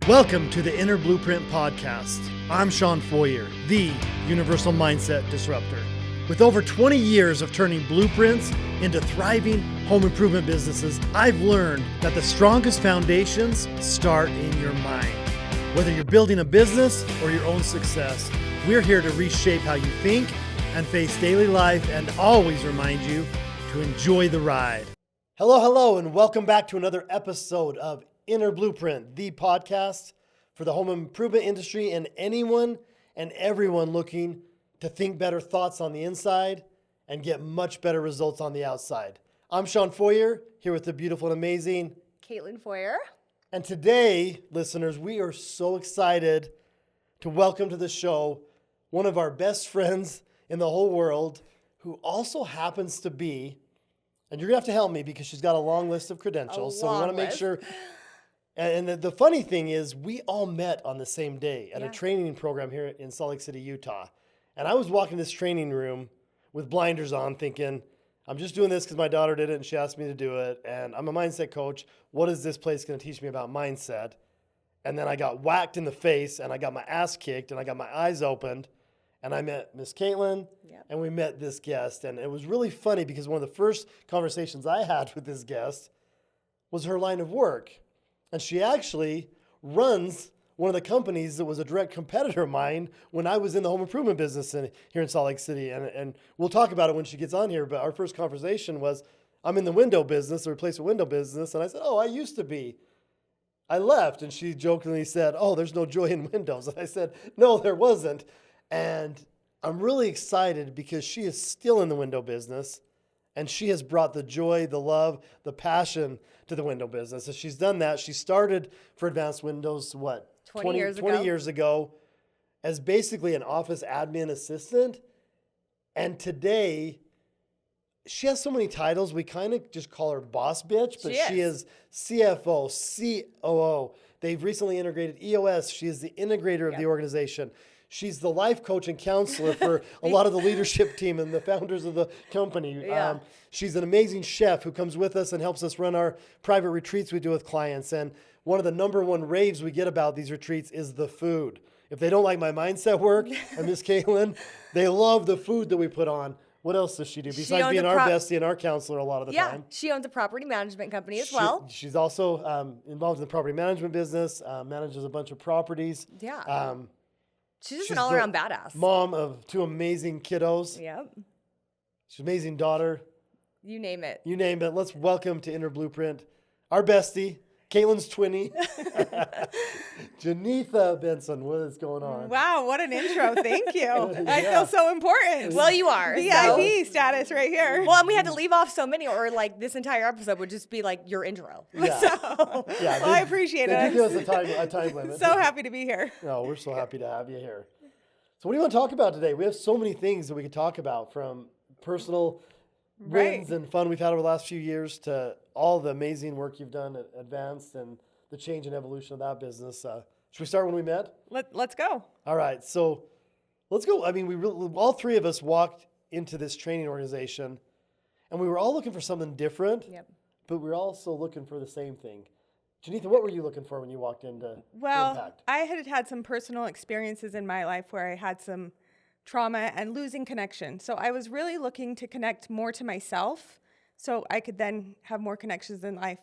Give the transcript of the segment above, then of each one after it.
Welcome to the Inner Blueprint Podcast. I'm Sean Foyer, the Universal Mindset Disruptor. With over 20 years of turning blueprints into thriving home improvement businesses, I've learned that the strongest foundations start in your mind. Whether you're building a business or your own success, we're here to reshape how you think and face daily life and always remind you to enjoy the ride. Hello, and welcome back to another episode of Inner Blueprint, the podcast for the home improvement industry and anyone and everyone looking to think better thoughts on the inside and get much better results on the outside. I'm Sean Foyer, here with the beautiful and amazing Caitlin Foyer. And today, listeners, we are so excited to welcome to the show one of our best friends in the whole world who also happens to be, and you're going to have to help me because she's got a long list of credentials, so we want to make sure. And the funny thing is, we all met on the same day at a training program here in Salt Lake City, Utah. And I was walking this training room with blinders on thinking, I'm just doing this because my daughter did it and she asked me to do it. And I'm a mindset coach. What is this place going to teach me about mindset? And then I got whacked in the face and I got my ass kicked and I got my eyes opened. And I met Miss Caitlin and we met this guest. And it was really funny because one of the first conversations I had with this guest was her line of work. And she actually runs one of the companies that was a direct competitor of mine when I was in the home improvement business here in Salt Lake City. And we'll talk about it when she gets on here. But our first conversation was, I'm in the window business, the replacement window business. And I said, I used to be. I left. And she jokingly said, there's no joy in windows. And I said, no, there wasn't. And I'm really excited because she is still in the window business. And she has brought the joy, the love, the passion to the window business. And she's done that. She started for Advanced Windows, 20 years ago as basically an office admin assistant. And today, she has so many titles, we kind of just call her boss bitch, but she is CFO, COO. They've recently integrated EOS. She is the integrator of the organization. She's the life coach and counselor for a lot of the leadership team and the founders of the company. She's an amazing chef who comes with us and helps us run our private retreats we do with clients. And one of the number one raves we get about these retreats is the food. If they don't like my mindset work and Miss Caitlin, they love the food that we put on. What else does she do besides being our bestie and our counselor a lot of the time? She owns a property management company as well. She's also involved in the property management business, manages a bunch of properties. She's just an all-around badass. Mom of two amazing kiddos. Yep. She's an amazing daughter. You name it. You name it. Let's welcome to Inner Blueprint our bestie, Caitlin's twinnie, Janetha Benson. What is going on? Wow, what an intro. Thank you. I feel so important. Well, you are. VIP status right here. Well, and we had to leave off so many, or like this entire episode would just be like your intro. Well, I appreciate it. They give us a time limit. So happy to be here. No, we're so happy to have you here. So what do you want to talk about today? We have so many things that we could talk about, from personal wins and fun we've had over the last few years to all the amazing work you've done at Advanced and the change and evolution of that business. Should we start when we met? Let's go. All right, so let's go. I mean, all three of us walked into this training organization, and we were all looking for something different, but we were also looking for the same thing. Janetha, what were you looking for when you walked into Impact? I had some personal experiences in my life where I had some trauma and losing connection. So I was really looking to connect more to myself so I could then have more connections in life.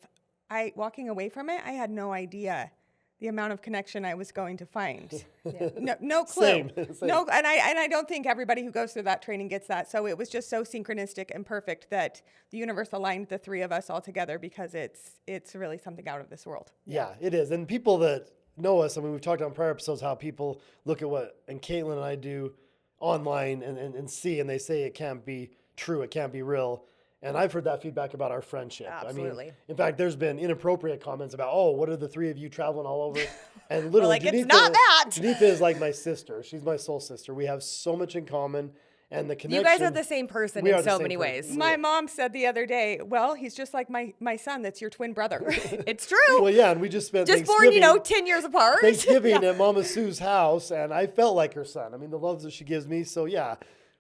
Walking away from it, I had no idea the amount of connection I was going to find. No clue. Same. No, and I don't think everybody who goes through that training gets that. So it was just so synchronistic and perfect that the universe aligned the three of us all together, because it's really something out of this world. Yeah, it is. And people that know us, I mean, we've talked on prior episodes how people look at what Caitlin and I do online and see, and they say it can't be true, it can't be real. And I've heard that feedback about our friendship. Absolutely. I mean, in fact, there's been inappropriate comments about, what are the three of you traveling all over? And literally, Janetha, it's not that. Janetha is like my sister. She's my soul sister. We have so much in common. And the connection. You guys are the same person in so many ways. My mom said the other day, he's just like my son. That's your twin brother. It's true. Well, yeah, and we just spent born, 10 years apart. Thanksgiving at Mama Sue's house, and I felt like her son. I mean, the love that she gives me. So, yeah,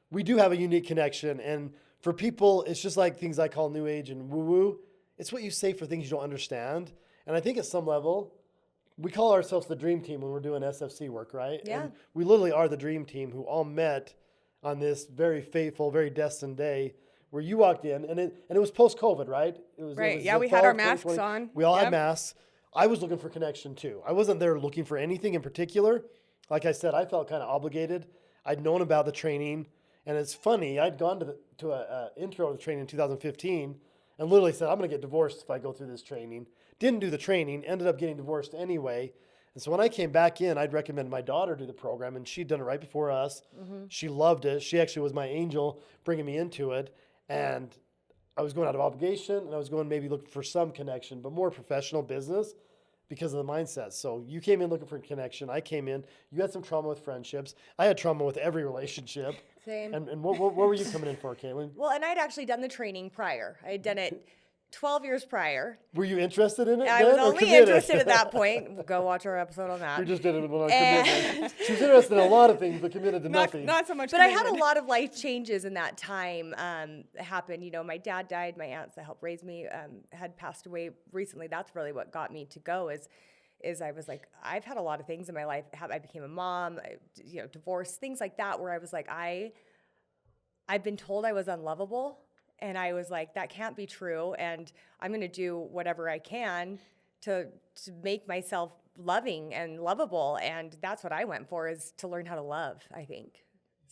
we do have a unique connection. And for people, it's just like things I call new age and woo-woo. It's what you say for things you don't understand. And I think at some level, we call ourselves the dream team when we're doing SFC work, right? Yeah. And we literally are the dream team who all met on this very fateful, very destined day where you walked in, and it was post-COVID, right? It was Right. the Yeah, we fall had our of masks 2020. on. We all had Yep. masks. I was looking for connection too. I wasn't there looking for anything in particular. Like I said, I felt kind of obligated. I'd known about the training, and it's funny. I'd gone to a intro to the training in 2015, and literally said, "I'm going to get divorced if I go through this training." Didn't do the training. Ended up getting divorced anyway. And so when I came back in, I'd recommend my daughter do the program, and she'd done it right before us. She loved it. She actually was my angel bringing me into it, and I was going out of obligation, and I was going maybe looking for some connection, but more professional business because of the mindset. So you came in looking for connection. I came in. You had some trauma with friendships. I had trauma with every relationship. Same. And what were you coming in for, Caitlin? Well, and I'd actually done the training prior. I had done it 12 years prior. Were you interested in it I then, was or only committed? interested at that point. Go watch our episode on that. We just did it when I And- committed. She was interested in a lot of things, but committed to nothing. Not so much. But I had a commitment. lot of life changes in that time happen. You know, my dad died. My aunts that helped raise me had passed away recently. That's really what got me to go is I was like, I've had a lot of things in my life. I became a mom, divorce, things like that, where I was like, I've been told I was unlovable. And I was like, that can't be true. And I'm going to do whatever I can to make myself loving and lovable. And that's what I went for, is to learn how to love, I think.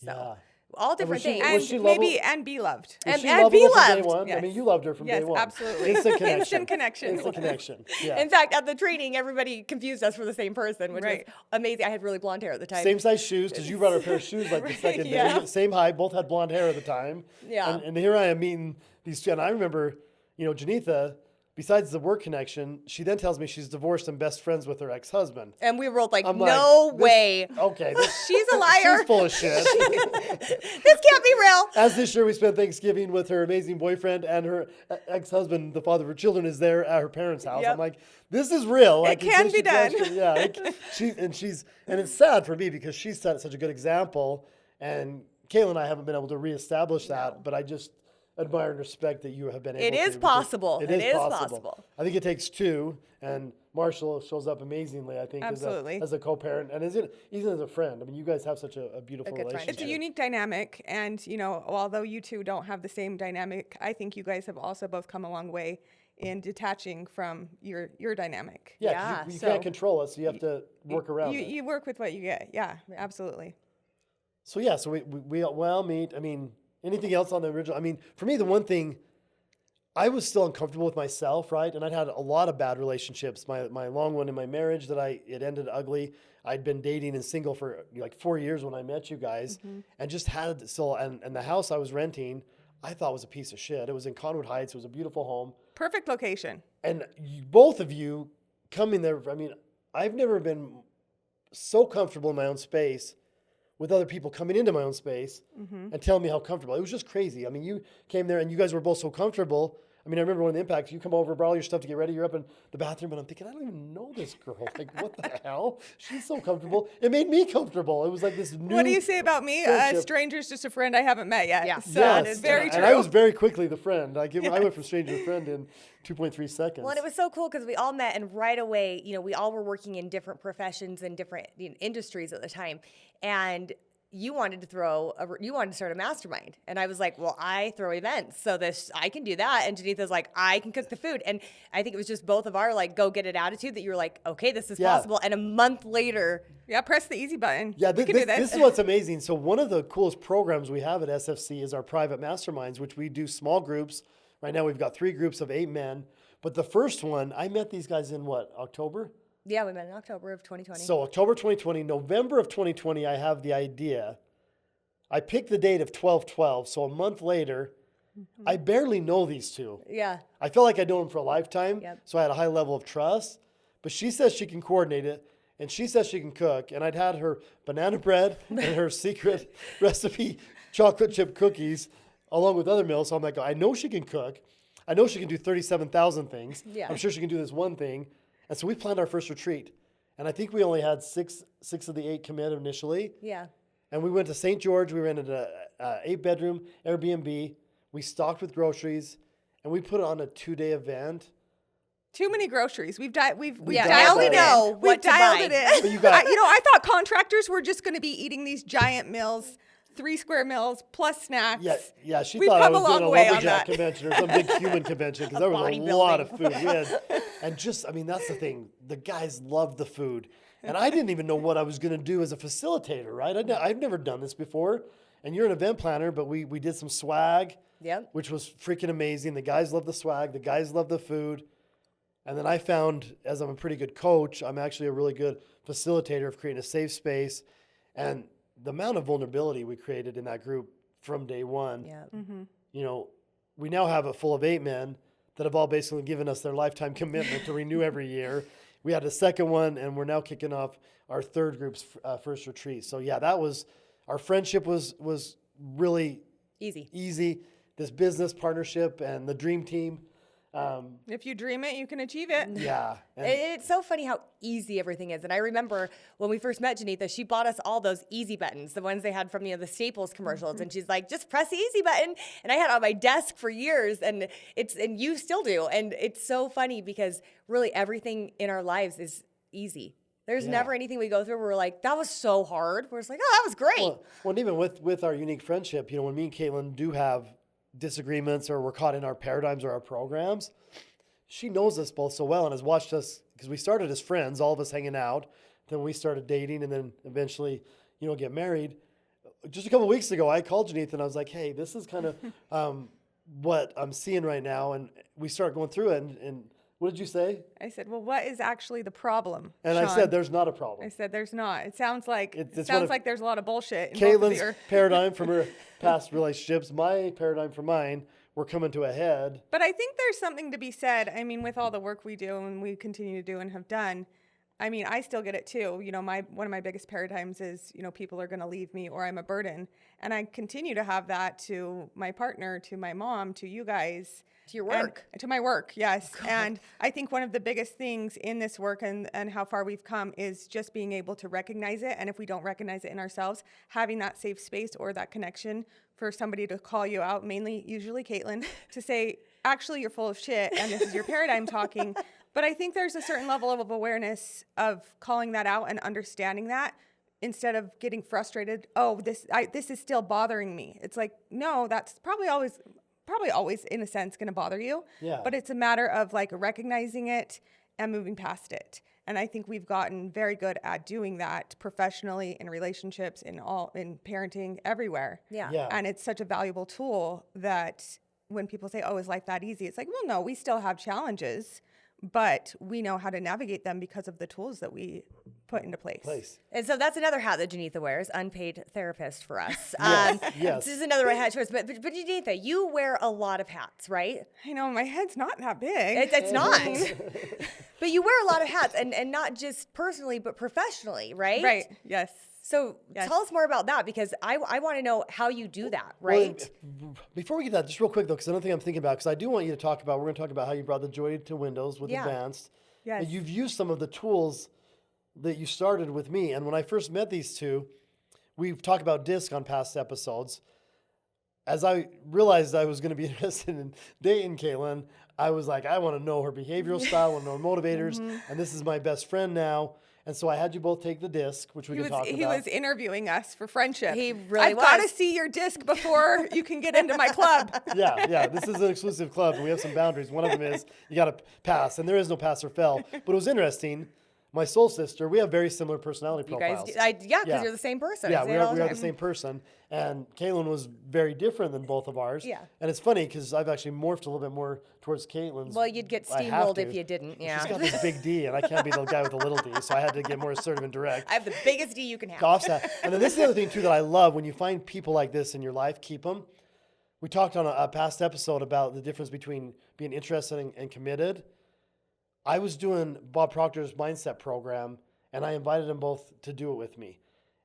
So Yeah. all different she- things. And Was she maybe lovable? and be loved. Was And she be lovable from day loved. one? I Yes. mean, you loved her from Yes, day one. absolutely. Instant connection. Instant connection. Instant connection. Yeah. In fact, at the training, everybody confused us for the same person, which Right. was amazing. I had really blonde hair at the time. Same size shoes, because you brought her a pair of shoes like the second yeah. day. Same height, both had blonde hair at the time. Yeah. And here I am meeting these two. And I remember, Janetha, besides the work connection, she then tells me she's divorced and best friends with her ex-husband. And we were both like, I'm no like, way. Okay. She's a liar. She's full of shit. This can't be real. As this year we spent Thanksgiving with her amazing boyfriend, and her ex-husband, the father of her children, is there at her parents' house. Yep. I'm like, this is real. Like, can be done. Yeah. And it's sad for me because she's set such a good example, and Kayla and I haven't been able to reestablish that, but I just admire and respect that you have been able It to. is because possible. It is possible. I think it takes two, and Marshall shows up amazingly, I think, Absolutely. as a co-parent, and even as a friend. I mean, you guys have such a beautiful good friend. relationship. It's a unique dynamic, and although you two don't have the same dynamic, I think you guys have also both come a long way in detaching from your dynamic. Yeah, Yeah, 'cause you so- can't control it, so you have to work around it. You work with what you get. Yeah, absolutely. So yeah, so we all meet. I mean, anything else on the original? I mean, for me, the one thing, I was still uncomfortable with myself, right? And I'd had a lot of bad relationships. My long one in my marriage it ended ugly. I'd been dating and single for like 4 years when I met you guys, and just had still. And the house I was renting, I thought was a piece of shit. It was in Conwood Heights. It was a beautiful home. Perfect location. And both of you coming there, I mean, I've never been so comfortable in my own space with other people coming into my own space and telling me how comfortable. It was just crazy. I mean, you came there and you guys were both so comfortable. I mean, I remember one of the impacts, you come over, brought all your stuff to get ready, you're up in the bathroom, and I'm thinking, I don't even know this girl. Like, what the hell? She's so comfortable. It made me comfortable. It was like this new... What do you say about me? A friendship. stranger's just a friend I haven't met yet. Yeah. So Yes. it's very true. And I was very quickly the friend. I went from stranger to friend in 2.3 seconds. Well, and it was so cool because we all met, and right away, we all were working in different professions and different industries at the time. And you wanted to start a mastermind. And I was like, well, I throw events, so I can do that. And Janetha's like, I can cook the food. And I think it was just both of our like, go get it attitude that you were like, okay, this is possible. And a month later. Yeah, press the easy button. Yeah, we can do this is what's amazing. So one of the coolest programs we have at SFC is our private masterminds, which we do small groups. Right now we've got 3 groups of 8 men. But the first one, I met these guys in October? Yeah, we met in October of 2020. So October 2020, November of 2020, I have the idea. I picked the date of 12/12, so a month later, I barely know these two. Yeah. I felt like I'd known them for a lifetime, Yep. so I had a high level of trust. But she says she can coordinate it, and she says she can cook. And I'd had her banana bread and her secret recipe chocolate chip cookies, along with other meals. So I'm like, I know she can cook. I know she can do 37,000 things. Yeah. I'm sure she can do this one thing. And so we planned our first retreat. And I think we only had six of the 8 commit initially. Yeah. And we went to St. George. We rented a 8-bedroom Airbnb. We stocked with groceries, and we put it on a 2-day event. Too many groceries. We've Yeah, dialed now we it know in. what We've to dialed buy. it in. But you got- I thought contractors were just going to be eating these giant meals, 3 square meals plus snacks. Yeah, she We've thought I come a was doing long a way on lumberjack that. convention or some big human convention because there was a lot of food. We had, and just, I mean, that's the thing. The guys loved the food. And I didn't even know what I was going to do as a facilitator, right? I've never done this before. And you're an event planner, but we did some swag, Yep. which was freaking amazing. The guys loved the swag. The guys loved the food. And then I found, as I'm a pretty good coach, I'm actually a really good facilitator of creating a safe space. And the amount of vulnerability we created in that group from day one, Yeah. you know, we now have a full of 8 men that have all basically given us their lifetime commitment to renew every year. We had a second one, and we're now kicking off our third group's first retreat. So yeah, that was, our friendship was really Easy. This business partnership and the dream team. If you dream it, you can achieve it. Yeah. And It's so funny how easy everything is. And I remember when we first met Janetha, she bought us all those easy buttons, the ones they had from, the Staples commercials. And she's like, just press the easy button. And I had it on my desk for years, and you still do. And it's so funny because really everything in our lives is easy. There's Yeah. never anything we go through where we're like, that was so hard. We're just like, oh, that was great. well, and even with our unique friendship, when me and Caitlin do have disagreements or we're caught in our paradigms or our programs, she knows us both so well and has watched us, because we started as friends, all of us hanging out. Then we started dating and then eventually, get married. Just a couple of weeks ago, I called Janetha and I was like, hey, this is kind of what I'm seeing right now. And we start going through it. And what did you say? I said, well, what is actually the problem, And Sean? I said, there's not a problem. I said, there's not. It sounds like It's it one sounds of like there's a lot of bullshit in both of Caitlin's your. paradigm from her past relationships, my paradigm from mine, were coming to a head. But I think there's something to be said. I mean, with all the work we do and we continue to do and have done, I mean, I still get it too. One of my biggest paradigms is, people are going to leave me or I'm a burden. And I continue to have that to my partner, to my mom, to you guys. To your work. To my work, yes. And I think one of the biggest things in this work and how far we've come is just being able to recognize it. And if we don't recognize it in ourselves, having that safe space or that connection for somebody to call you out, usually Caitlin, to say, actually, you're full of shit and this is your paradigm talking. But I think there's a certain level of awareness of calling that out and understanding that instead of getting frustrated. Oh, this is still bothering me. It's like, no, that's probably always in a sense going to bother you. Yeah. But it's a matter of like recognizing it and moving past it. And I think we've gotten very good at doing that professionally, in relationships, in parenting, everywhere. Yeah. Yeah. And it's such a valuable tool that when people say, oh, is life that easy? It's like, well, no, we still have challenges, but we know how to navigate them because of the tools that we put into place. And so that's another hat that Janetha wears, unpaid therapist for us. Yes. This is another hat she wears. But Janetha, you wear a lot of hats, right? I know, my head's not that big. It's not. But you wear a lot of hats, and not just personally, but professionally, right? Right, yes. So Yes. tell us more about that, because I want to know how you do that, right? Well, before we get to that, just real quick though, because I don't think I'm thinking about, because I do want you to talk about, we're going to talk about how you brought the joy to Windows with Yeah. Advanced. Yes. And you've used some of the tools that you started with me. And when I first met these two, we've talked about DISC on past episodes. As I realized I was going to be interested in dating Caitlin, I was like, I want to know her behavioral style, I want to know her motivators, and this is my best friend now. And so I had you both take the DISC, which we can talk about. He was interviewing us for friendship. He really I've got to was. see your disc before you can get into my club. Yeah. This is an exclusive club, and we have some boundaries. One of them is you got to pass, and there is no pass or fail. But it was interesting. My soul sister, we have very similar personality You guys, profiles. because you're the same person. Yeah, I say we it all are the the time. same person. And Caitlin was very different than both of ours. Yeah. And it's funny because I've actually morphed a little bit more towards Caitlin's. Well, you'd get I have steamrolled to. if you didn't. Yeah. She's got this big D, and I can't be the guy with the little D, so I had to get more assertive and direct. I have the biggest D you can have. Offset. And then this is the other thing, too, that I love. When you find people like this in your life, keep them. We talked on a past episode about the difference between being interested and committed. I was doing Bob Proctor's mindset program, and I invited them both to do it with me.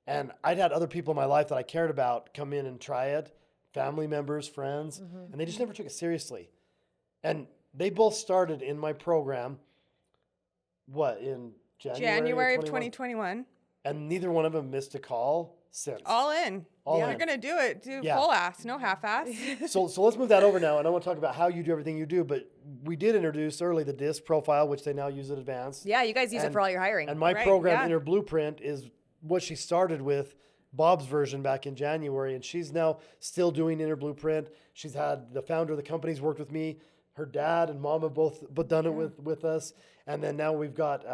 And I'd had other people in my life that I cared about come in and try it, family members, friends, and they just never took it seriously. And they both started in my program, in January January of 2021? 2021. And neither one of them missed a call since. All in. All You're in. going to do it. Do Yeah. full ass, no half ass. So let's move that over now, and I want to talk about how you do everything you do. But we did introduce early the DISC profile, which they now use in advance. Yeah, you guys use it for all your hiring. And my Right, program, yeah. Inner Blueprint, is what she started with, Bob's version back in January, and she's now still doing Inner Blueprint. She's had the founder of the company's worked with me. Her dad and mom have both done it with us, and then now we've got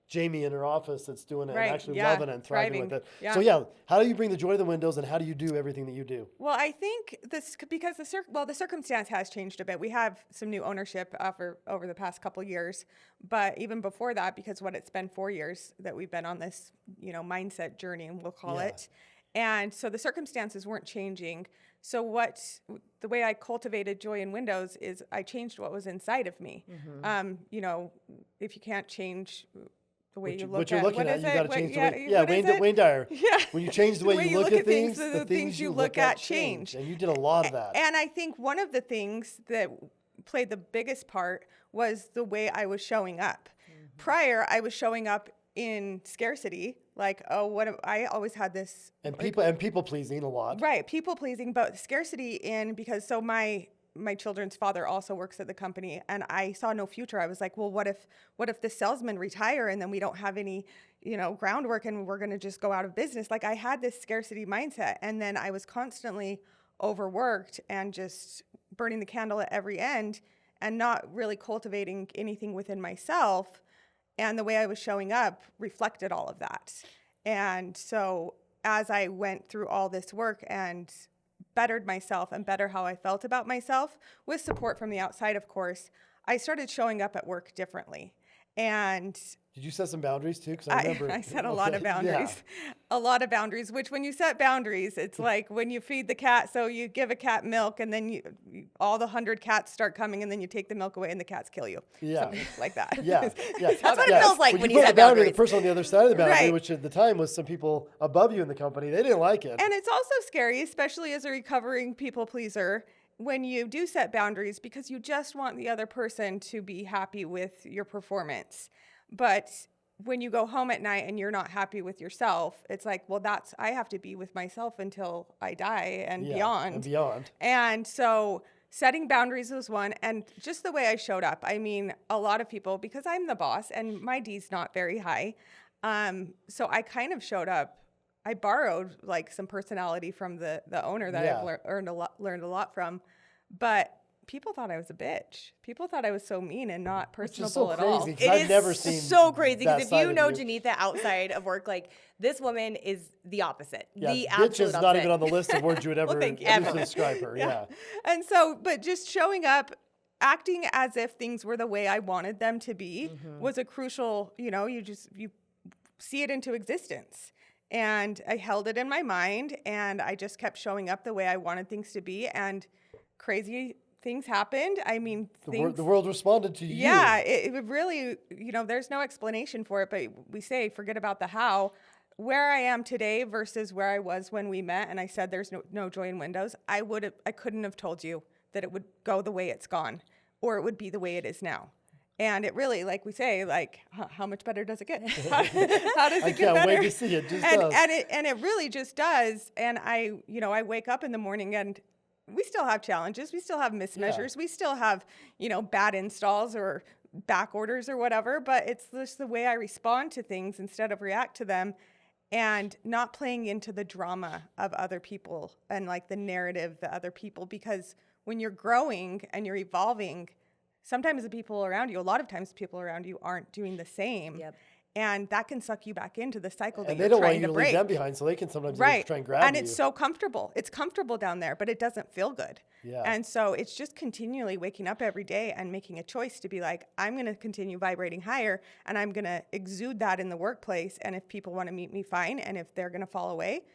Jamie in her office that's doing it Right, and actually yeah, loving it and thriving thriving, with it. yeah. So yeah, how do you bring the joy to the windows, and how do you do everything that you do? Well, I think this, because the circumstance has changed a bit. We have some new ownership over the past couple of years, but even before that, because it's been 4 years that we've been on this, mindset journey, and we'll call it. And so the circumstances weren't changing. So the way I cultivated joy in windows is I changed what was inside of me. If you can't change the way you look what you're at looking what at, is you it? got to What- change the yeah, way. Yeah, what is it? Wayne Dyer. Yeah. When you change the way you look at things, the the things you look at change. And you did a lot of that. And I think one of the things that played the biggest part was the way I was showing up. Prior, I was showing up in scarcity, like, I always had this. And people pleasing a lot. Right, people pleasing, but scarcity because my children's father also works at the company, and I saw no future. I was like, well, what if the salesmen retire and then we don't have any, groundwork, and we're going to just go out of business? Like, I had this scarcity mindset, and then I was constantly overworked and just burning the candle at every end and not really cultivating anything within myself. And the way I was showing up reflected all of that. And so as I went through all this work and bettered myself and better how I felt about myself, with support from the outside, of course, I started showing up at work differently. And did you set some boundaries too? Because I remember I set a lot of boundaries. A lot of boundaries, which when you set boundaries, it's like when you feed the cat. So you give a cat milk, and then all the 100 cats start coming, and then you take the milk away and the cats kill you. Yeah. Something like that. Yeah. That's what it feels like when you put set the boundary, boundaries. the person on the other side of the boundary, Right. which at the time was some people above you in the company, they didn't like it. And it's also scary, especially as a recovering people pleaser, when you do set boundaries, because you just want the other person to be happy with your performance. But when you go home at night and you're not happy with yourself, it's like, well, I have to be with myself until I die and beyond. And beyond. And so setting boundaries was one, and just the way I showed up. I mean, a lot of people, because I'm the boss and my D's not very high, so I kind of showed up. I borrowed like some personality from the owner that I've learned a lot from, but people thought I was a bitch. People thought I was so mean and not personable at all. Which is so crazy, 'cause I've never seen so crazy, because if that you side know of you. Janetha outside of work, like, this woman is the opposite. Yeah, The bitch absolute is opposite. not even on the list of words you would ever thank you. use to describe her. Yeah. And so, but just showing up, acting as if things were the way I wanted them to be was a crucial, you see it into existence. And I held it in my mind, and I just kept showing up the way I wanted things to be, and crazy things happened. I mean, The world responded to you. Yeah, it really, there's no explanation for it, but we say, forget about the how. Where I am today versus where I was when we met, and I said there's no joy in windows, I couldn't have told you that it would go the way it's gone, or it would be the way it is now. And it really, like we say, like, how much better does it get? How does it get better? I can't wait to see it. Just does. And it really just does. And I wake up in the morning, and we still have challenges. We still have mismeasures. We still have, bad installs or back orders or whatever. But it's just the way I respond to things instead of react to them, and not playing into the drama of other people and like the narrative of other people. Because when you're growing and you're evolving, sometimes a lot of times people around you aren't doing the same. Yep. And that can suck you back into the cycle that And you're they don't want trying you to to break. leave them behind, so they can sometimes Right. try and grab and you. it's so comfortable. It's comfortable down there, but it doesn't feel good. Yeah. And so it's just continually waking up every day and making a choice to be like, I'm going to continue vibrating higher, and I'm going to exude that in the workplace. And if people want to meet me, fine. And if they're going to fall away,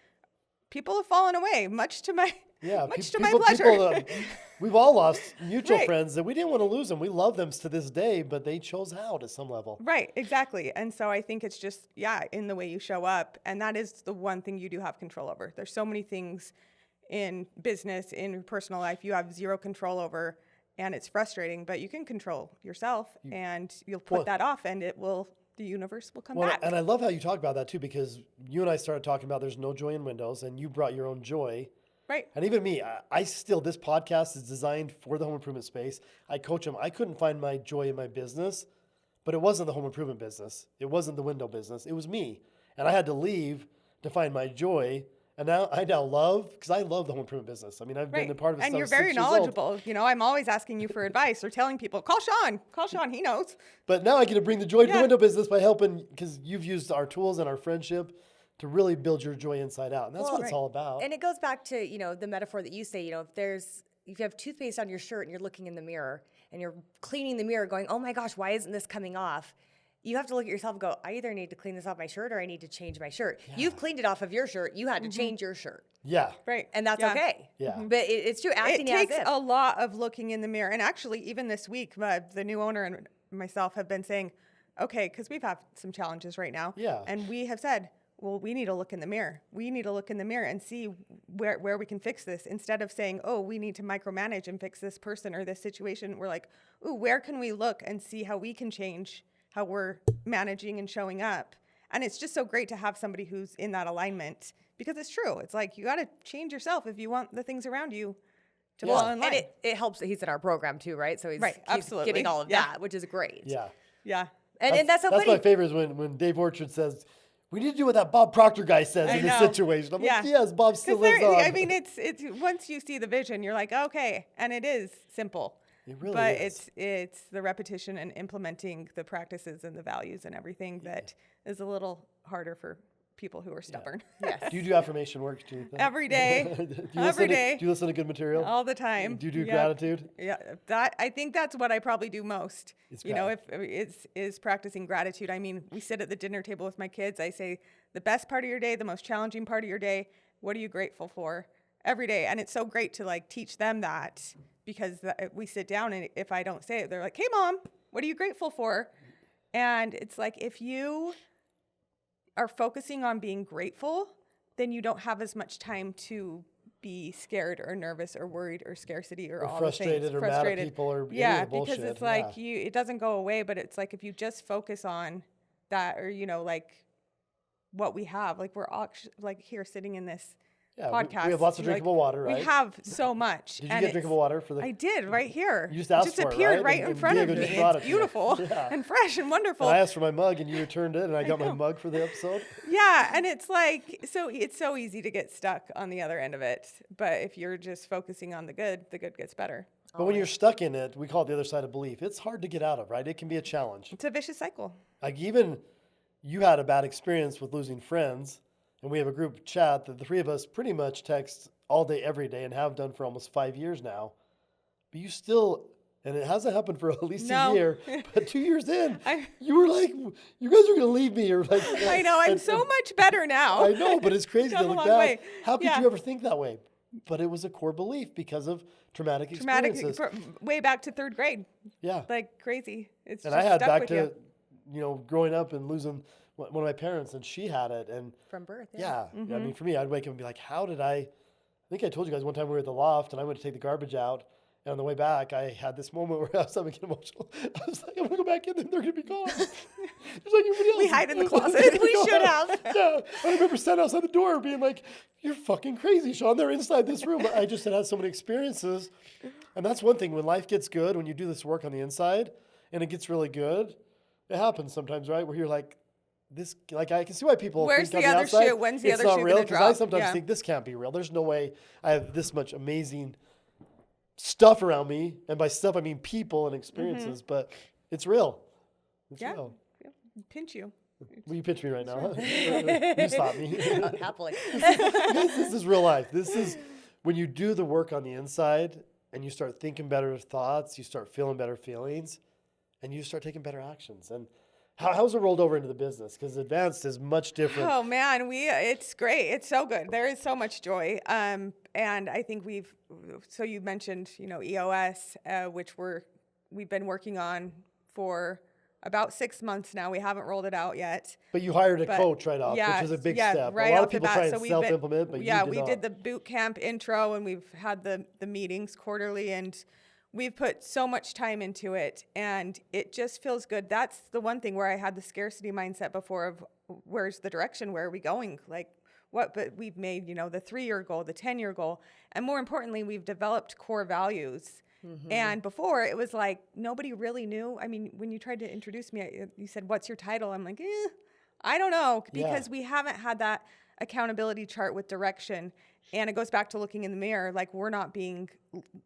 people have fallen away, much to my pleasure. We've all lost mutual Right. friends that we didn't want to lose them. We love them to this day, but they chose out at some level. Right, exactly. And so I think it's just, in the way you show up. And that is the one thing you do have control over. There's so many things in business, in personal life, you have zero control over, and it's frustrating, but you can control yourself, and you'll put that off, and it will the universe will come Well, back. and I love how you talk about that too, because you and I started talking about there's no joy in windows, and you brought your own joy. Right. And even me, I still, this podcast is designed for the home improvement space. I coach them. I couldn't find my joy in my business, but it wasn't the home improvement business. It wasn't the window business. It was me. And I had to leave to find my joy. And now I love, because I love the home improvement business. I mean, I've been a part of it And since I you're was very 6 years old. knowledgeable. You know, I'm always asking you for advice or telling people, call Sean, he knows. But now I get to bring the joy to the Yeah. window business by helping, because you've used our tools and our friendship to really build your joy inside out. And that's what it's all about. And it goes back to, the metaphor that you say, if you have toothpaste on your shirt and you're looking in the mirror and you're cleaning the mirror going, oh my gosh, why isn't this coming off? You have to look at yourself and go, I either need to clean this off my shirt or I need to change my shirt. Yeah. You've cleaned it off of your shirt. You had to change your shirt. Yeah. Right. And that's okay. Yeah. But it's true. Acting It takes as if. a lot of looking in the mirror. And actually, even this week, the new owner and myself have been saying, okay, because we've had some challenges right now. Yeah. And we have said, well, we need to look in the mirror. We need to look in the mirror and see where we can fix this. Instead of saying, oh, we need to micromanage and fix this person or this situation, we're like, ooh, where can we look and see how we can change how we're managing and showing up? And it's just so great to have somebody who's in that alignment, because it's true. It's like, you got to change yourself if you want the things around you to fall in line. And it helps that he's in our program too, right? So he's absolutely. getting all of that, which is great. Yeah. Yeah. And that's so That's funny. my favorite is when Dave Orchard says, we need to do what that Bob Proctor guy says in this situation. I'm like, yes, Bob still lives on. I mean, it's once you see the vision, you're like, okay. And it is simple. It really but is. it's the repetition and implementing the practices and the values and everything that is a little harder for people who are stubborn. Yes. Do you do affirmation work, Janetha? Every day. Every day. Do you listen to good material? All the time. Do you do Yep. gratitude? Yeah, I think that's what I probably do most. It's if it's practicing gratitude. I mean, we sit at the dinner table with my kids. I say, the best part of your day, the most challenging part of your day, what are you grateful for every day? And it's so great to teach them that, because we sit down and if I don't say it, they're like, hey mom, what are you grateful for? And it's like, if you are focusing on being grateful, then you don't have as much time to be scared or nervous or worried or scarcity or all frustrated the things. or mad at people or any of the bullshit. Because it's like it doesn't go away, but it's like if you just focus on that, or what we have, we're all here sitting in this podcast. We have lots of drinkable water, right? We have so much. Did you get drinkable water for the? I did, right here. You just asked it for it, appeared right? in And front Diego of me. just brought It's it to me. beautiful Yeah. and fresh and wonderful. And I asked for my mug and you returned it, and I got my mug for the episode. Yeah, and it's it's so easy to get stuck on the other end of it. But if you're just focusing on the good gets better. But when you're stuck in it, we call it the other side of belief. It's hard to get out of, right? It can be a challenge. It's a vicious cycle. Even you had a bad experience with losing friends, and we have a group chat that the three of us pretty much text all day, every day, and have done for almost 5 years now. But you still, and it hasn't happened for at least a year, but 2 years in, you were like, you guys are going to leave me. Or I know, I'm so much better now. I know, but it's crazy to look back. Way. How could you ever think that way? But it was a core belief because of traumatic experiences. Way back to 3rd grade. Yeah. Crazy. It's and just I had stuck back with to, growing up and losing one of my parents, and she had it. And from birth. Yeah. I mean, for me, I'd wake up and be like, how did I think I told you guys one time we were at the loft and I went to take the garbage out. And on the way back, I had this moment where I was starting to get emotional. I was like, I'm going to go back in there and they're going to be gone. Just like everybody else. We hide in the closet. We should have. Yeah. I remember standing outside the door being like, you're fucking crazy, Sean. They're inside this room. I just had so many experiences. And that's one thing. When life gets good, when you do this work on the inside and it gets really good, it happens sometimes, right? Where you're like, I can see why people Where's think the on the other outside, shoe? When's the it's other not shoe real, gonna because drop? I sometimes Yeah. think this can't be real. There's no way I have this much amazing stuff around me, and by stuff I mean people and experiences, but it's real. It's real. Yeah. Pinch you. Will you pinch me right now? Huh? You stop me. Happily. This is real life. This is when you do the work on the inside and you start thinking better thoughts, you start feeling better feelings, and you start taking better actions. And how's it rolled over into the business? Because Advanced is much different. Oh man, it's great. It's so good. There is so much joy. And I think so you mentioned, EOS, which we've been working on for about 6 months now. We haven't rolled it out yet. But you hired a coach right off, which is a big step. Right a lot off of people the bat. try and So self-implement, but we you did did the boot camp intro, and we've had the meetings quarterly, and we've put so much time into it, and it just feels good. That's the one thing where I had the scarcity mindset before of where's the direction, where are we going, like what, but we've made, you know, the 3-year goal, the 10-year goal, and more importantly, we've developed core values. And before it was like nobody really knew. I mean, when you tried to introduce me, you said, "What's your title?" I'm like, I don't know, because we haven't had that accountability chart with direction. And it goes back to looking in the mirror, like we're not being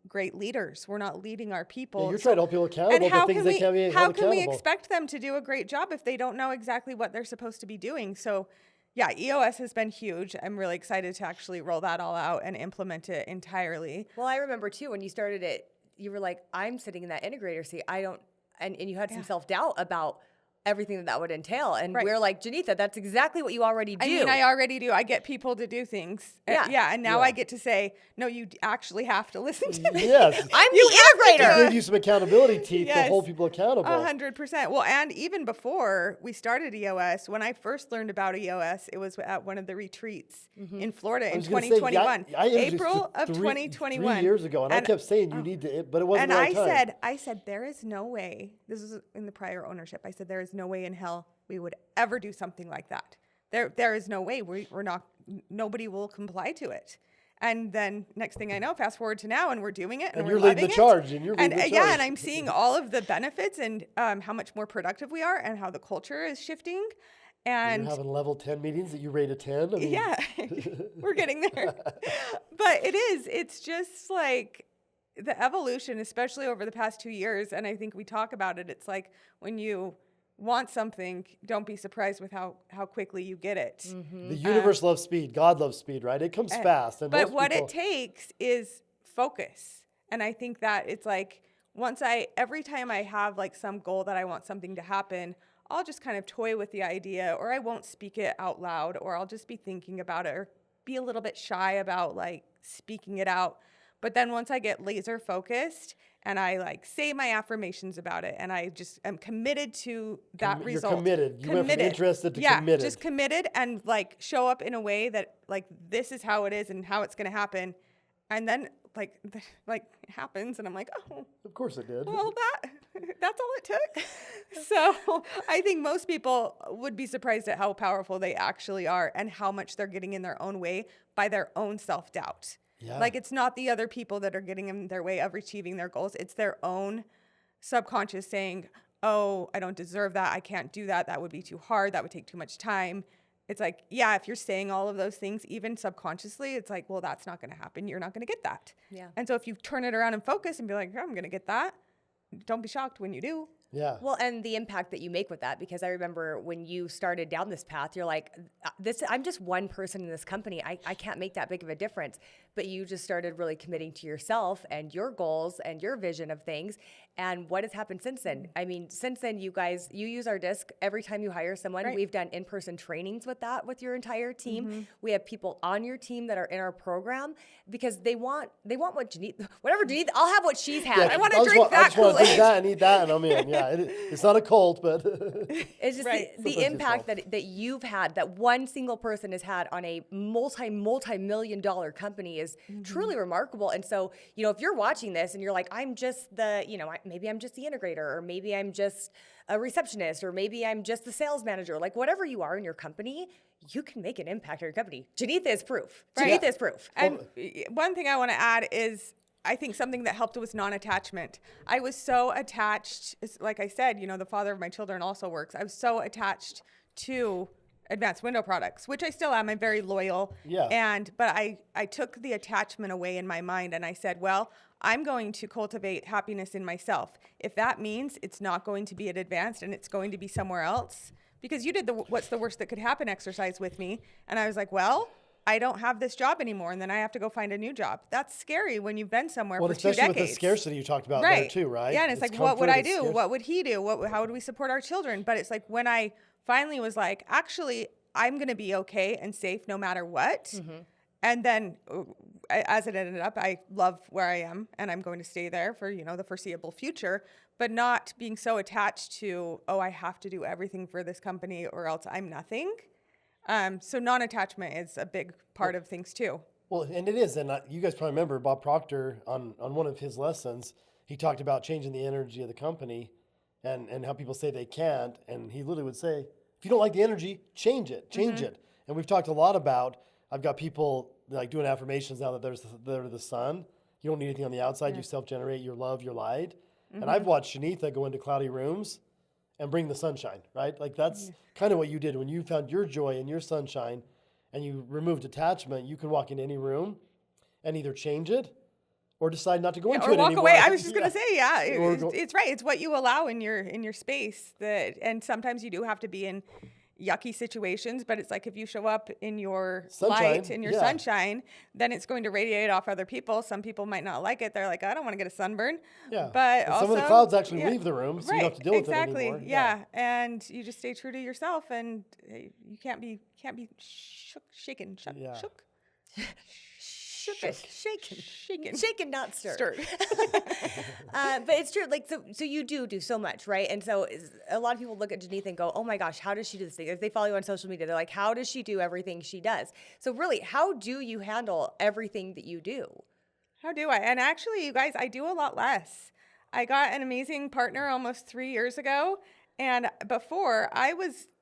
great leaders. We're not leading our people. Yeah, you're trying to hold people accountable And how to things can they can't be held how can we accountable. expect them to do a great job if they don't know exactly what they're supposed to be doing? So yeah, EOS has been huge. I'm really excited to actually roll that all out and implement it entirely. Well, I remember too, when you started it, you were like, I'm sitting in that integrator seat. I don't, and you had some self-doubt about everything that would entail. And we're like, Janetha, that's exactly what you already do. I mean, I already do. I get people to do things. Yeah. And now I get to say, no, you actually have to listen to me. Yes. I'm You the integrator. Give you some accountability teeth to Yes. hold people accountable. 100%. Well, and even before we started EOS, when I first learned about EOS, it was at one of the retreats in Florida in was gonna say, 2021. I introduced April it of 2021. 3 years ago, and I kept saying you need to, but it wasn't And the right time. I said, there is no way, this is in the prior ownership, I said, there is no way in hell we would ever do something like that. There is no way. We're not, nobody will comply to it. And then next thing I know, fast forward to now, and we're doing it, and we're you're leading loving the it. charge, and you're leading the charge. Yeah, and I'm seeing all of the benefits and how much more productive we are, and how the culture is shifting. And You're having level 10 meetings that you rate a 10. I mean, yeah, we're getting there. But it's just like the evolution, especially over the past 2 years. And I think we talk about it. It's like when you want something, don't be surprised with how quickly you get it. The universe loves speed. God loves speed, right? It comes fast. And But most what people, it takes is focus. And I think that it's like every time I have like some goal that I want something to happen, I'll just kind of toy with the idea, or I won't speak it out loud, or I'll just be thinking about it, or be a little bit shy about like speaking it out. But then once I get laser focused and I like say my affirmations about it, and I just am committed to that result. You're committed. You went from interested to committed. Just committed, and like show up in a way that like this is how it is and how it's going to happen. And then like it happens, and I'm like, oh, of course it did. well, that's all it took. So I think most people would be surprised at how powerful they actually are, and how much they're getting in their own way by their own self-doubt. Yeah. Like it's not the other people that are getting in their way of achieving their goals. It's their own subconscious saying, oh, I don't deserve that. I can't do that. That would be too hard. That would take too much time. It's like, yeah, if you're saying all of those things, even subconsciously, it's like, well, that's not going to happen. You're not going to get that. Yeah. And so if you turn it around and focus and be like, I'm going to get that, don't be shocked when you do. Yeah. Well, and the impact that you make with that, because I remember when you started down this path, you're like, I'm just one person in this company. I can't make that big of a difference. But you just started really committing to yourself and your goals and your vision of things. And what has happened since then? I mean, since then, you use our disc every time you hire someone. Right. We've done in-person trainings with your entire team. We have people on your team that are in our program because they want what Janetha, I'll have what she's had. I want to just drink that I just want to Kool-Aid. drink that and eat that, and I'm in. Yeah, it's not a cult, but It's just Right. the impact that you've had, that one single person has had on a multi-million dollar company is truly remarkable. And so, if you're watching this and you're like, I'm just maybe I'm just the integrator, or maybe I'm just a receptionist, or maybe I'm just the sales manager, like whatever you are in your company, you can make an impact on your company. Janetha is proof. Right. Janetha is proof. And one thing I want to add is, I think something that helped was non-attachment. I was so attached, like I said, the father of my children also works. I was so attached to advanced window products, which I still am. I'm very loyal. Yeah. But I took the attachment away in my mind, and I said, well, I'm going to cultivate happiness in myself. If that means it's not going to be at advanced and it's going to be somewhere else, because you did the what's the worst that could happen exercise with me. And I was like, well, I don't have this job anymore, and then I have to go find a new job. That's scary when you've been somewhere for 2 decades. Especially with the scarcity you talked about there too, right? Yeah, and it's like, what would I do? What would he do? How would we support our children? But it's like when I finally was like, actually, I'm going to be okay and safe no matter what. And then as it ended up, I love where I am, and I'm going to stay there for, the foreseeable future, but not being so attached to, oh, I have to do everything for this company or else I'm nothing. So non-attachment is a big part of things too. Well, and it is, and you guys probably remember Bob Proctor on one of his lessons. he talked about changing the energy of the company and how people say they can't. And he literally would say, if you don't like the energy, change it. And we've talked a lot about, I've got people like doing affirmations now that they're the sun. You don't need anything on the outside. You self-generate your love, your light. And I've watched Janetha go into cloudy rooms and bring the sunshine, right? Like that's kind of what you did when you found your joy and your sunshine and you removed attachment. You can walk into any room and either change it or decide not to go into it anymore. Or walk away. I was just going to say, it's right. It's what you allow in your space and sometimes you do have to be in yucky situations, but it's like if you show up in your light, in your sunshine, then it's going to radiate off other people. Some people might not like it. They're like, I don't want to get a sunburn. Yeah. But and also, some of the clouds actually leave the room, so you don't have to deal with it anymore. Yeah. And you just stay true to yourself, and you can't be shaken, shaken, not stirred. But it's true. Like, so you do so much, right? And so a lot of people look at Janetha and go, oh my gosh, how does she do this thing? If they follow you on social media, they're like, how does she do everything she does? So really, how do you handle everything that you do? How do I? And actually, you guys, I do a lot less. I got an amazing partner almost 3 years ago. And before,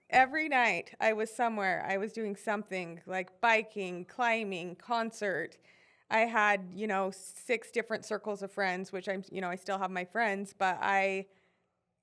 every night I was somewhere. I was doing something like biking, climbing, concert. I had, 6 different circles of friends, which I still have my friends, but I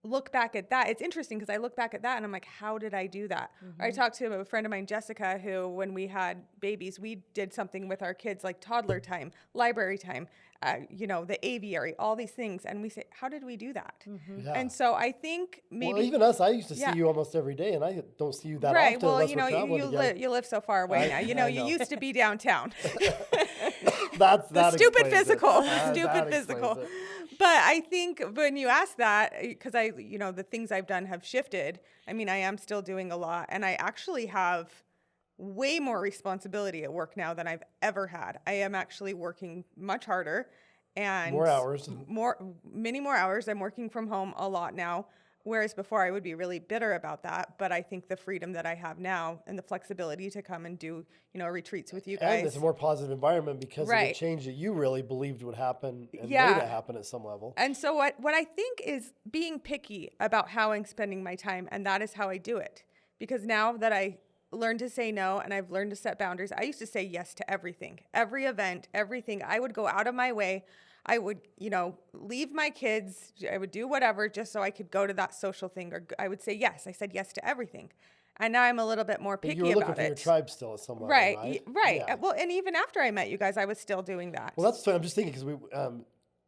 look back at that. It's interesting because I look back at that and I'm like, how did I do that? Mm-hmm. I talked to a friend of mine, Jessica, who when we had babies, we did something with our kids like toddler time, library time, the aviary, all these things. And we say, how did we do that? Mm-hmm. Yeah. And so I think maybe... Well, even us, I used to see you almost every day and I don't see you that often. Well, unless we're traveling you live so far away now. You used to be downtown. That's the stupid physical. Stupid physical. But I think when you ask that, because the things I've done have shifted. I mean, I am still doing a lot, and I actually have way more responsibility at work now than I've ever had. I am actually working much harder and more hours. Many more hours. I'm working from home a lot now. Whereas before I would be really bitter about that, but I think the freedom that I have now and the flexibility to come and do, retreats with you guys. And it's a more positive environment because of the change that you really believed would happen and made it happen at some level. And so what I think is being picky about how I'm spending my time, and that is how I do it. Because now that I learned to say no and I've learned to set boundaries, I used to say yes to everything, every event, everything. I would go out of my way. I would, leave my kids. I would do whatever just so I could go to that social thing. Or I would say yes. I said yes to everything. And now I'm a little bit more picky about it. You were looking for your tribe still at some level, right? Yeah. Well, and even after I met you guys, I was still doing that. Well, that's what I'm just thinking because we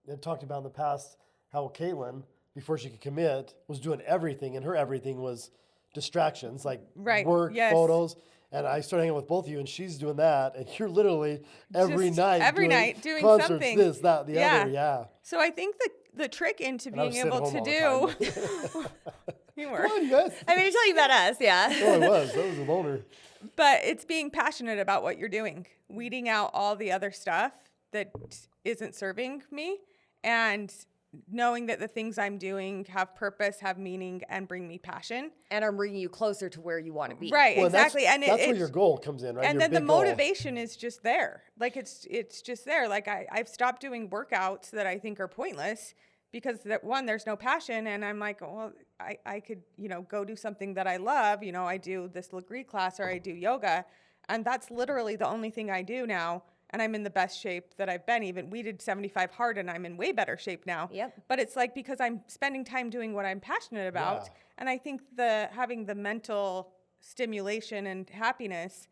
had talked about in the past how Caitlin, before she could commit, was doing everything. And her everything was distractions like work, photos. And I started hanging with both of you, and she's doing that, and you're literally every night doing concerts, something. This, that, the other, yeah. So I think the trick into being able to do. You were. Come on, you guys. I mean, tell you about us, yeah. Oh, I was a loner. But it's being passionate about what you're doing, weeding out all the other stuff that isn't serving me, and knowing that the things I'm doing have purpose, have meaning, and bring me passion. And are bringing you closer to where you want to be. Right, exactly. And that's where your goal comes in, right? And your then the motivation is just there. Like, it's just there. Like, I've stopped doing workouts that I think are pointless because, there's no passion. And I'm like, well, I could, go do something that I love. I do this Legree class or I do yoga. And that's literally the only thing I do now. And I'm in the best shape that I've been. Even we did 75 hard and I'm in way better shape now. Yep. But it's like because I'm spending time doing what I'm passionate about. Yeah. And I think having the mental stimulation and happiness,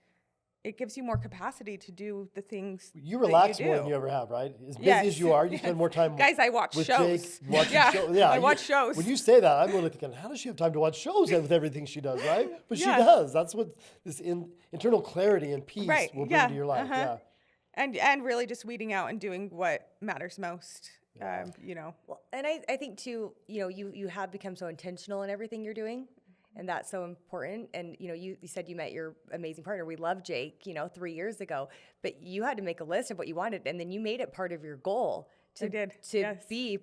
it gives you more capacity to do the things you relax more than you ever have, right? As busy as you are, you spend more time Guys, I watch with shows. Jake, I watch shows. When you say that, I'm really thinking, how does she have time to watch shows with everything she does, right? But she does. That's what this internal clarity and peace will bring to your life. Yeah. And really just weeding out and doing what matters most, Well, and I think too, you have become so intentional in everything you're doing, and that's so important. And, you said you met your amazing partner. We love Jake, 3 years ago, but you had to make a list of what you wanted, and then you made it part of your goal to be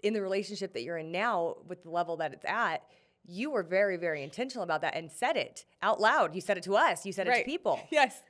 in the relationship that you're in now with the level that it's at. You were very, very intentional about that and said it out loud. You said it to us. You said it to people. Yes.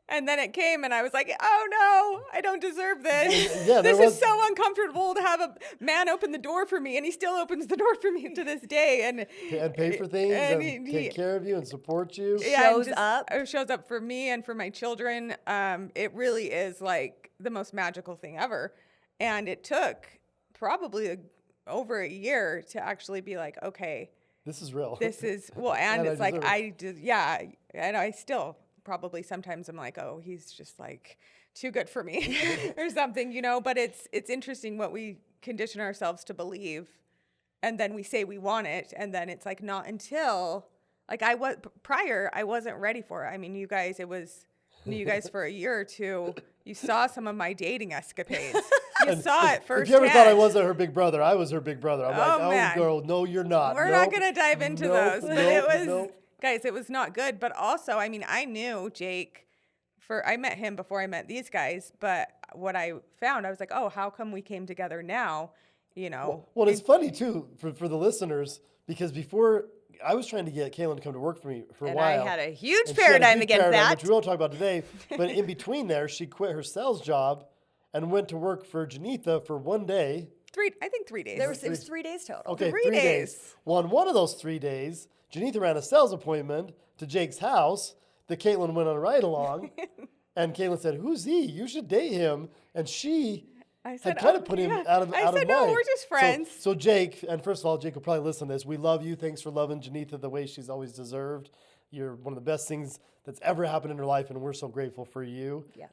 And then it came, and I was like, oh no, I don't deserve this. Yeah, This is so uncomfortable to have a man open the door for me, and he still opens the door for me to this day. And pay for things and take care of you and support you. Shows up for me and for my children. It really is like the most magical thing ever. And it took probably over a year to actually be like, okay, this is real. This is, well, and it's like, and I still probably sometimes I'm like, oh, he's just like too good for me or something, you know, but it's interesting what we condition ourselves to believe. And then we say we want it. And then it's like, not until like I wasn't ready for it. I mean, knew you guys for a year or two. You saw some of my dating escapades. You saw it firsthand. If you ever thought I wasn't her big brother, I was her big brother. I'm like, man. Girl, no, you're not. We're not going to dive into those. But it was, guys, it was not good. But also, I mean, I knew Jake I met him before I met these guys. But what I found, I was like, oh, how come we came together now? You know. Well, it's funny, too, for the listeners, because before I was trying to get Kaylin to come to work for me for a while. And I had a huge paradigm against that. Which we won't talk about today. But in between there, she quit her sales job and went to work for Janetha for one day. 3 days. It was 3 days total. Okay, 3 days. Well, on one of those 3 days, Janetha ran a sales appointment to Jake's house that Caitlin went on a ride along. And Caitlin said, who's he? You should date him. And she had kind of put him out of mind. I said, no, we're just friends. So Jake, and first of all, Jake will probably listen to this. We love you. Thanks for loving Janetha the way she's always deserved. You're one of the best things that's ever happened in her life, and we're so grateful for you. Yes.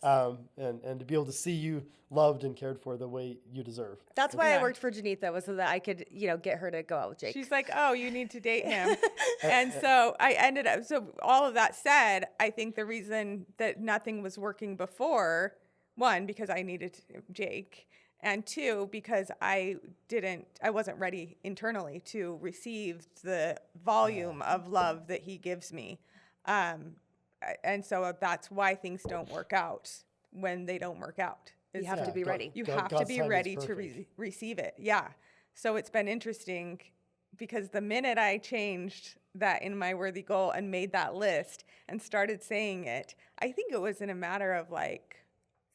And to be able to see you loved and cared for the way you deserve. That's why I worked for Janetha, was so that I could, get her to go out with Jake. She's like, oh, you need to date him. And so I ended up, so all of that said, I think the reason that nothing was working before, one, because I needed Jake, and two, because I wasn't ready internally to receive the volume of love that he gives me. And so that's why things don't work out when they don't work out. You have to be ready. You have to be ready to receive it. Yeah. So it's been interesting because the minute I changed that in my worthy goal and made that list and started saying it, I think it was in a matter of like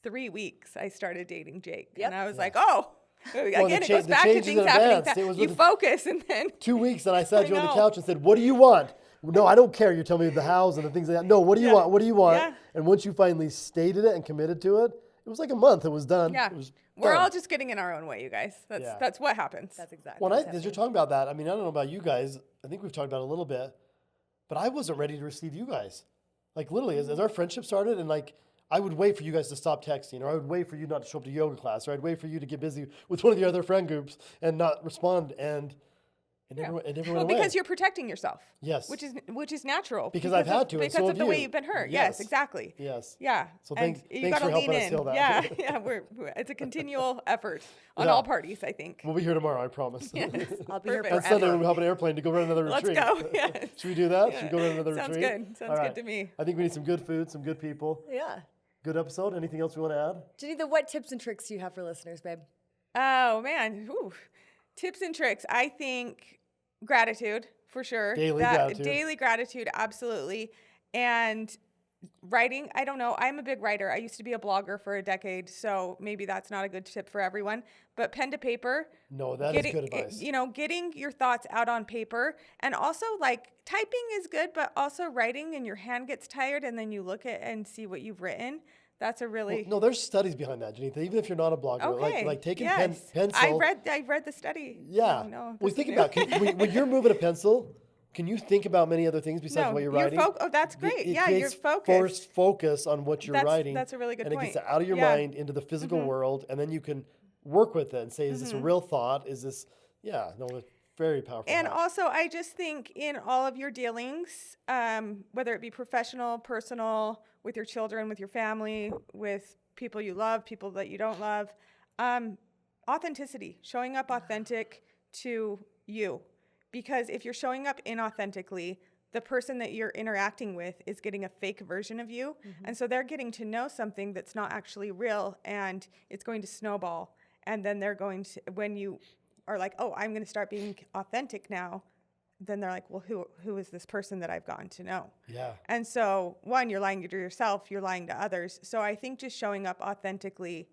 3 weeks, I started dating Jake. Yep. And I was like, oh, again, it goes back to things happening. You focus and then. 2 weeks and I sat you on the couch and said, what do you want? No, I don't care. You're telling me the house and the things like that. No, what do you want? What do you want? Yeah. And once you finally stated it and committed to it, it was like a month. It was done. Yeah. We're all just getting in our own way, you guys. That's what happens. That's exactly well, as you're talking about that, I mean, I don't know about you guys. I think we've talked about it a little bit, but I wasn't ready to receive you guys. Like literally, as our friendship started and like, I would wait for you guys to stop texting, or I would wait for you not to show up to yoga class, or I'd wait for you to get busy with one of the other friend groups and not respond, and it never went away. Because you're protecting yourself. Yes. Which is natural. Because I've had to, because of the way you've been hurt. Yes, exactly. Yes. Yeah. So thanks for helping us heal that. Yeah, it's a continual effort on all parties, I think. We'll be here tomorrow, I promise. Yes. I'll be here forever. And Sunday we'll hop an airplane to go run another retreat. Let's go. Yes. Should we do that? Should we go run another retreat? Sounds good to me. I think we need some good food, some good people. Yeah. Good episode. Anything else we want to add? Janetha, what tips and tricks do you have for listeners, babe? Oh, man. Tips and tricks. I think gratitude, for sure. Daily gratitude, absolutely. And writing, I don't know. I'm a big writer. I used to be a blogger for a decade, so maybe that's not a good tip for everyone. But pen to paper. No, that is good advice. Getting your thoughts out on paper. And also, like, typing is good, but also writing and your hand gets tired and then you look at and see what you've written. That's a really... no, there's studies behind that, Janetha. Even if you're not a blogger, like taking pencil... I read the study. Yeah. Well, think about when you're moving a pencil, can you think about many other things besides what you're writing? That's great. You're focused. Focus on what you're writing. That's a really good point. And it gets out of your mind into the physical world, and then you can work with it and say, is this a real thought? Is this... Yeah, no, it's very powerful. And also, I just think in all of your dealings, whether it be professional, personal, with your children, with your family, with people you love, people that you don't love, authenticity, showing up authentic to you. Because if you're showing up inauthentically, the person that you're interacting with is getting a fake version of you. And so they're getting to know something that's not actually real, and it's going to snowball. And then they're going to, when you are like, oh, I'm going to start being authentic now, then they're like, well, who is this person that I've gotten to know? Yeah. And so, one, you're lying to yourself, you're lying to others. So I think just showing up authentically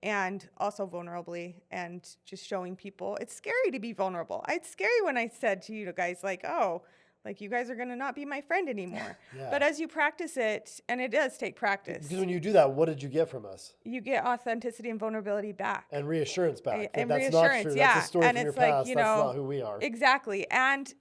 and also vulnerably and just showing people, it's scary to be vulnerable. It's scary when I said to you guys, like, oh, like you guys are going to not be my friend anymore. Yeah. But as you practice it, and it does take practice, Because when you do that, what did you get from us? you get authenticity and vulnerability back. And reassurance back. And that's reassurance, not true. yeah. That's a story And from your it's like, past. you That's know, not who we are. Exactly. And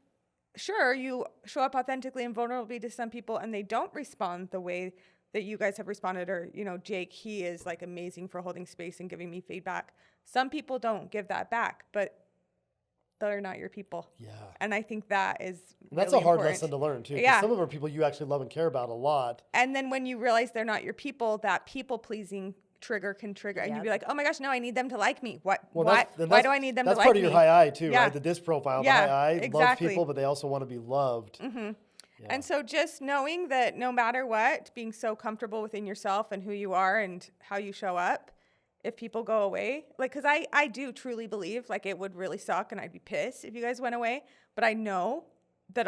sure, you show up authentically and vulnerably to some people and they don't respond the way that you guys have responded. Or, you know, Jake, he is like amazing for holding space and giving me feedback. Some people don't give that back, but they're not your people. Yeah. And I think that is And that's really a hard important. lesson to learn, too. 'Cause Yeah. some of them are people you actually love and care about a lot. And then when you realize they're not your people, that people-pleasing trigger can trigger. And you'd be like, oh my gosh, no, I need them to like me. Why do I need them to like me? That's part of your high I, too, Yeah. right? The disc profile. Yeah, The high I exactly. loves people, but they also want to be loved. Mm-hmm. Yeah. And so just knowing that no matter what, being so comfortable within yourself and who you are and how you show up, if people go away, like, because I do truly believe, like, it would really suck and I'd be pissed if you guys went away, but I know that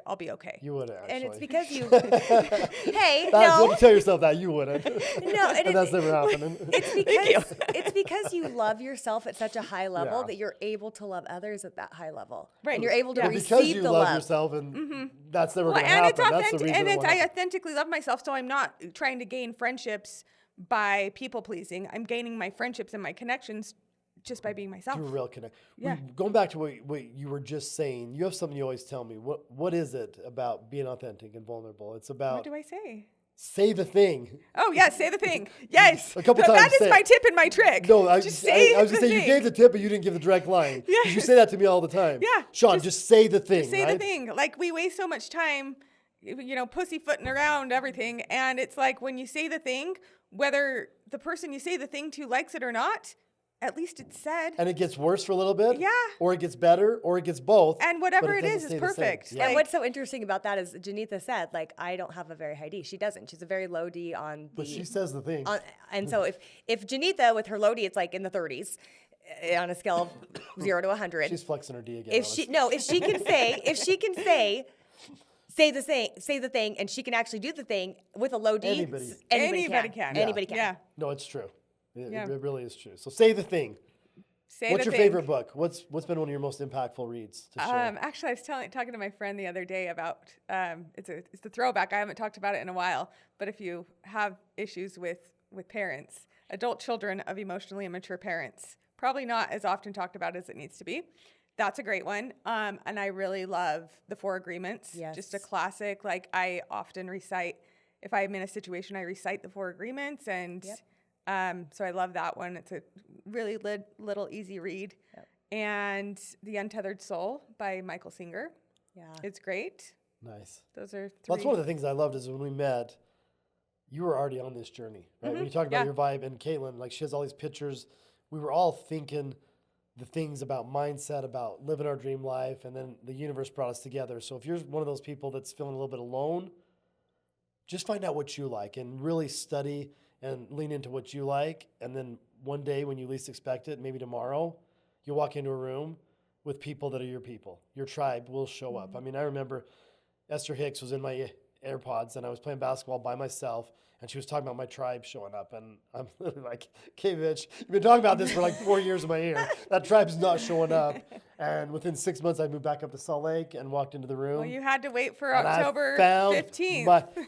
I'll be okay. You wouldn't, actually. And it's because you, hey, That's no, what you tell yourself that you wouldn't. no, And that's never happening. it's because you love yourself at such a high level Yeah. that you're able to love others at that high level. Right. And you're able to Yeah. receive Because you the love love. yourself, and that's never Well, going to and happen. it's That's the authentic, reason and it it's won't I happen. authentically love myself, so I'm not trying to gain friendships by people pleasing. I'm gaining my friendships and my connections just by being myself. Through a real connect. Yeah. Going back to what you were just saying, you have something you always tell me. What is it about being authentic and vulnerable? It's What about do I say? say the thing. Oh, yes, say the thing. Yes. A couple That times is say my it. tip and my trick. No, I was just going say to the say thing. you gave the tip, but you didn't give the direct line. Yeah. 'Cause you say that to me all the time. Yeah, Sean, just say the thing. Say right? the thing. Like, we waste so much time, you know, pussyfooting around everything. And it's like when you say the thing, whether the person you say the thing to likes it or not, at least it's said. And it gets worse for a little bit. Yeah. Or it gets better, or it gets both. And whatever but it doesn't is stay the same. perfect. Yeah. And what's so interesting about that is Janetha said, like, I don't have a very high D. She doesn't. She's a very low D on the. But she says the thing. And so if Janetha with her low D, it's like in the 30s on a scale of 0 to 100. She's flexing her D again. If she can say the thing, and she can actually do the thing with a low D. Anybody can. Anybody can. Yeah. No, it's true. It Yeah. really is true. So say the thing. Say What's the your thing. favorite book? What's been one of your most impactful reads to share? Actually, I was talking to my friend the other day about it's a throwback. I haven't talked about it in a while, but if you have issues with parents, adult children of emotionally immature parents, probably not as often talked about as it needs to be. That's a great one. And I really love The Four Agreements. Yes. Just a classic. Like, I often recite, if I'm in a situation, I recite The Four Agreements. And so I love that one. It's a really little easy read. Yep. And The Untethered Soul by Michael Singer. Yeah. It's great. Nice. Those are three. Well, that's one of the things I loved is when we met, you were already on this journey, right? When you talk about Yeah. your vibe, and Caitlin, like, she has all these pictures. We were all thinking the things about mindset, about living our dream life, and then the universe brought us together. So if you're one of those people that's feeling a little bit alone, just find out what you like and really study and lean into what you like. And then one day when you least expect it, maybe tomorrow, you'll walk into a room with people that are your people. Your tribe will show up. I mean, I remember Esther Hicks was in my AirPods and I was playing basketball by myself and she was talking about my tribe showing up. And I'm literally like, okay, bitch, you've been talking about this for like 4 years in my ear. That tribe's not showing up. And within 6 months, I moved back up to Salt Lake and walked into the room. Well, you had to wait for and October I found 15th.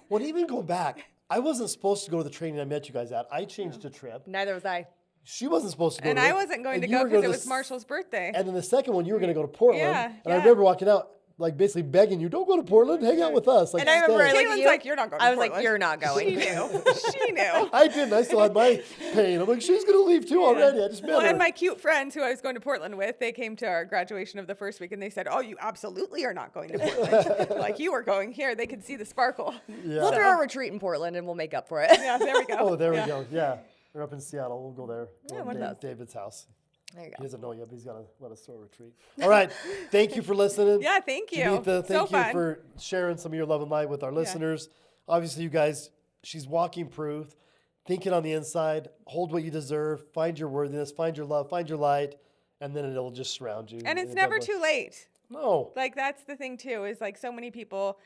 well, even going back, I wasn't supposed to go to the training I met you guys at. I changed a trip. Neither was I. She wasn't supposed to go And to it. I wasn't going to you go were because going it to was the Marshall's birthday. And then the second one, you were going to go to Portland. Yeah, and I yeah. remember walking out, like basically begging you, don't go to Portland, hang out with us. Like, And I remember stay. I looked at Caitlin's you. like, you're not going to I was Portland. like, you're not going. She knew. She knew. I didn't. I still had my pain. I'm like, she's going to leave too already. I just met Well, her. and my cute friends who I was going to Portland with, they came to our graduation of the first week and they said, oh, you absolutely are not going to Portland. Like, you were going here. They could see the sparkle. Yeah. We'll throw a retreat in Portland and we'll make up for it. Yeah, there we go. Oh, there Yeah. we go. Yeah. We're up in Seattle. We'll go there. Yeah, Go one to of those. David's house. There you He go. doesn't know yet, but he's got to let us throw a retreat. All right. Thank you for listening. Yeah, thank you. Janetha, So thank you fun. for sharing some of your love and light with our listeners. Obviously, you guys, she's walking proof. Think it on the inside. Hold what you deserve. Find your worthiness. Find your love. Find your light. And then it'll just surround you. And it's in a never good way. too late. No. Like that's the thing too, is like so many people,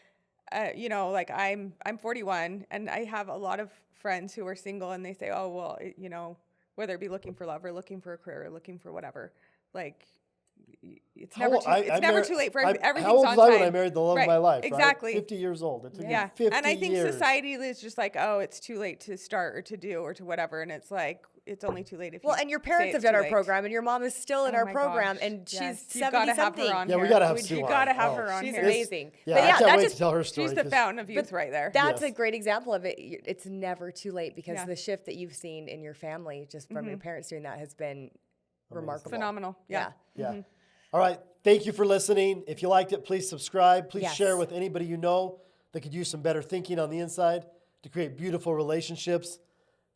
like I'm 41 and I have a lot of friends who are single and they say, oh, well, whether it be looking for love or looking for a career or looking for whatever, like it's never too late for everything's how old on was I time. when I married the love of my life? Exactly. Right? 50 years old. It took me Yeah. 50 And I think years. society is just like, oh, it's too late to start or to do or to whatever. And it's like, it's only too late if you Well, and your say parents have it's done too our late. program, and your mom is still in Oh our my program, gosh. and Yes. she's You've gotta 70 have her something. on Yeah, we here. gotta have Sue You on. gotta have Oh. her on She's here. amazing. Yeah, But I yeah, can't that wait just to tell her story. She's the 'cause- fountain of youth right there. That's Yes. a great example of it. It's never too late because Yeah. the shift that you've seen in your family, just from your parents doing that, has been remarkable. Phenomenal. Yeah. Yeah. All right. Thank you for listening. If you liked it, please subscribe. Please Yes. share with anybody you know that could use some better thinking on the inside to create beautiful relationships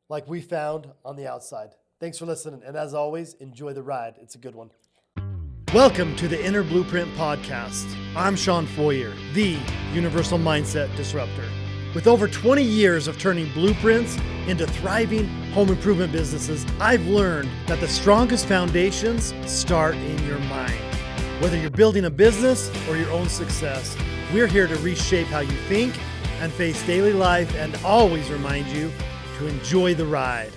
like we found on the outside. Thanks for listening. And as always, enjoy the ride. It's a good one. Welcome to the Inner Blueprint Podcast. I'm Sean Foyer, the Universal Mindset Disruptor. With over 20 years of turning blueprints into thriving home improvement businesses, I've learned that the strongest foundations start in your mind. Whether you're building a business or your own success, we're here to reshape how you think and face daily life and always remind you to enjoy the ride.